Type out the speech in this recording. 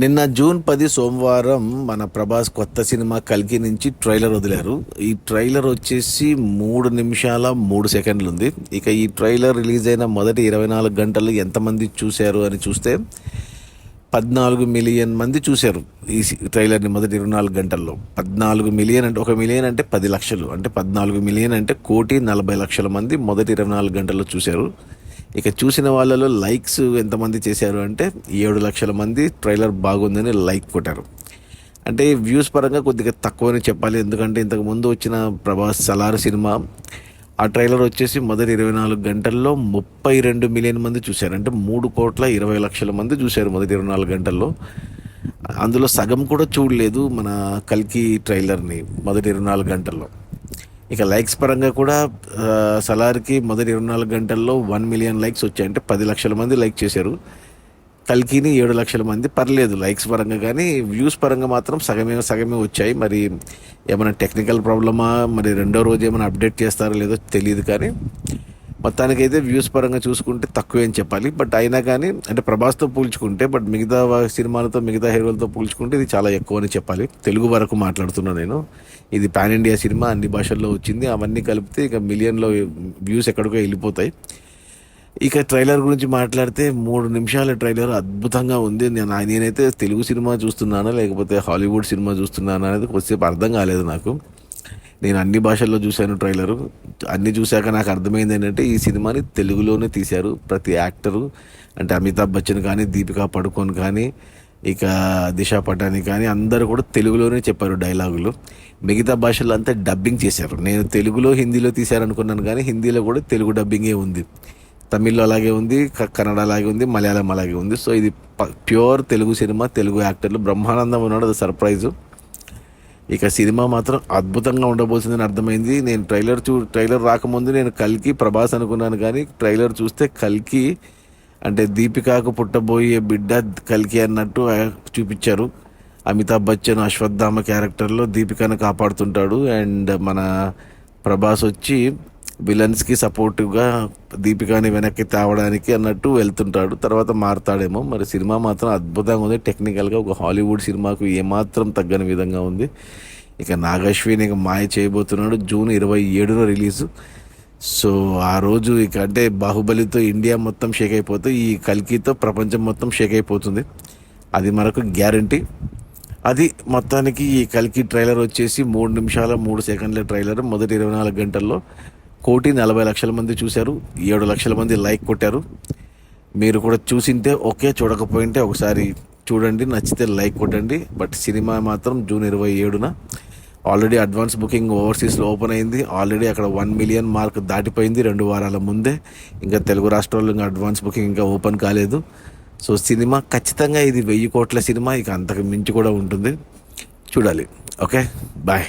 నిన్న జూన్ 10 సోమవారం మన ప్రభాస్ కొత్త సినిమా 'కల్కి' నుంచి ట్రైలర్ వదిలారు. ఈ ట్రైలర్ వచ్చేసి 3 నిమిషాల 3 సెకండ్లు ఉంది. ఇక ఈ ట్రైలర్ రిలీజ్ అయిన మొదటి 24 గంటలు ఎంతమంది చూశారు అని చూస్తే 14 మిలియన్ మంది చూశారు ఈ ట్రైలర్ని మొదటి 24 గంటల్లో. 14 మిలియన్ అంటే 1 మిలియన్ అంటే 10 లక్షలు, అంటే 14 మిలియన్ అంటే 1,40,00,000 మంది మొదటి 24 గంటల్లో చూశారు. ఇక చూసిన వాళ్ళలో లైక్స్ ఎంతమంది చేశారు అంటే 7 లక్షల మంది ట్రైలర్ బాగుందని లైక్ కొట్టారు. అంటే వ్యూస్ పరంగా కొద్దిగా తక్కువని చెప్పాలి, ఎందుకంటే ఇంతకు ముందు వచ్చిన ప్రభాస్ సలార్ సినిమా ఆ ట్రైలర్ వచ్చేసి మొదటి 24 గంటల్లో 32 మిలియన్ మంది చూశారు. అంటే 3,20,00,000 మంది చూశారు మొదటి 24 గంటల్లో. అందులో సగం కూడా చూడలేదు మన కల్కి ట్రైలర్ని మొదటి 24 గంటల్లో. ఇక లైక్స్ పరంగా కూడా సలార్కి మొదటి 24 గంటల్లో 1 మిలియన్ లైక్స్ వచ్చాయి, అంటే 10 లక్షల మంది లైక్ చేశారు. కల్కిని 7 లక్షల మంది, పర్లేదు లైక్స్ పరంగా, కానీ వ్యూస్ పరంగా మాత్రం సగమే వచ్చాయి. మరి ఏమైనా టెక్నికల్ ప్రాబ్లమా, మరి రెండో రోజు ఏమైనా అప్డేట్ చేస్తారో లేదో తెలియదు, కానీ మొత్తానికైతే వ్యూస్ పరంగా చూసుకుంటే తక్కువే అని చెప్పాలి. బట్ అయినా కానీ అంటే ప్రభాస్తో పోల్చుకుంటే, బట్ మిగతా సినిమాలతో మిగతా హీరోలతో పోల్చుకుంటే ఇది చాలా ఎక్కువ అని చెప్పాలి. తెలుగు వరకు మాట్లాడుతున్నా నేను. ఇది పాన్ ఇండియా సినిమా, అన్ని భాషల్లో వచ్చింది. అవన్నీ కలిపితే ఇక మిలియన్లో వ్యూస్ ఎక్కడికో వెళ్ళిపోతాయి. ఇక ట్రైలర్ గురించి మాట్లాడితే 3 నిమిషాల ట్రైలర్ అద్భుతంగా ఉంది. నేనైతే తెలుగు సినిమా చూస్తున్నానా లేకపోతే హాలీవుడ్ సినిమా చూస్తున్నానా అనేది కొద్దిసేపు అర్థం కాలేదు నాకు. నేను అన్ని భాషల్లో చూశాను ట్రైలరు. అన్ని చూశాక నాకు అర్థమైంది ఏంటంటే ఈ సినిమాని తెలుగులోనే తీశారు. ప్రతి యాక్టరు, అంటే అమితాబ్ బచ్చన్ కానీ, దీపికా పడుకోన్ కానీ, ఇక దిశా పటాని కానీ అందరూ కూడా తెలుగులోనే చెప్పారు డైలాగులు. మిగతా భాషల్లో అంతా డబ్బింగ్ చేశారు. నేను తెలుగులో హిందీలో తీశారనుకున్నాను, కానీ హిందీలో కూడా తెలుగు డబ్బింగే ఉంది. తమిళ్లో అలాగే ఉంది, కన్నడ అలాగే ఉంది, మలయాళం అలాగే ఉంది. సో ఇది ప్యూర్ తెలుగు సినిమా, తెలుగు యాక్టర్లు బ్రహ్మానందం ఉన్నాడు, అది సర్ప్రైజు. ఇక సినిమా మాత్రం అద్భుతంగా ఉండబోతుందని అర్థమైంది. నేను ట్రైలర్ రాకముందు నేను కల్కి ప్రభాస్ అనుకున్నాను, కానీ ట్రైలర్ చూస్తే కల్కి అంటే దీపికాకు పుట్టబోయే బిడ్డ కల్కి అన్నట్టు చూపించారు. అమితాబ్ బచ్చన్ అశ్వత్థామ క్యారెక్టర్లో దీపికాను కాపాడుతుంటాడు, అండ్ మన ప్రభాస్ వచ్చి విలన్స్కి సపోర్టివ్గా దీపికాని వెనక్కి తేవడానికి అన్నట్టు వెళ్తుంటాడు. తర్వాత మారుతాడేమో. మరి సినిమా మాత్రం అద్భుతంగా ఉంది. టెక్నికల్గా ఒక హాలీవుడ్ సినిమాకు ఏమాత్రం తగ్గని విధంగా ఉంది. ఇక నాగశ్విన్ ఇక మాయ చేయబోతున్నాడు. June 27 release. సో ఆ రోజు ఇక అంటే బాహుబలితో ఇండియా మొత్తం షేక్ అయిపోతే ఈ కల్కితో ప్రపంచం మొత్తం షేక్ అయిపోతుంది, అది మనకు గ్యారంటీ. అది మొత్తానికి ఈ కల్కి ట్రైలర్ వచ్చేసి 3 నిమిషాల 3 సెకండ్ల ట్రైలర్. మొదటి 24 గంటల్లో 1,40,00,000 మంది చూశారు, 7 లక్షల మంది లైక్ కొట్టారు. మీరు కూడా చూసింటే ఓకే, చూడకపోయింటే ఒకసారి చూడండి, నచ్చితే లైక్ కొట్టండి. బట్ సినిమా మాత్రం జూన్ 27న ఆల్రెడీ అడ్వాన్స్ బుకింగ్ ఓవర్సీస్లో ఓపెన్ అయింది. ఆల్రెడీ అక్కడ 1 మిలియన్ మార్క్ దాటిపోయింది 2 వారాల ముందే. ఇంకా తెలుగు రాష్ట్రాల్లో ఇంకా అడ్వాన్స్ బుకింగ్ ఇంకా ఓపెన్ కాలేదు. సో సినిమా ఖచ్చితంగా ఇది 1000 కోట్ల సినిమా, ఇక అంతకు మించి కూడా ఉంటుంది. చూడాలి. Okay, bye.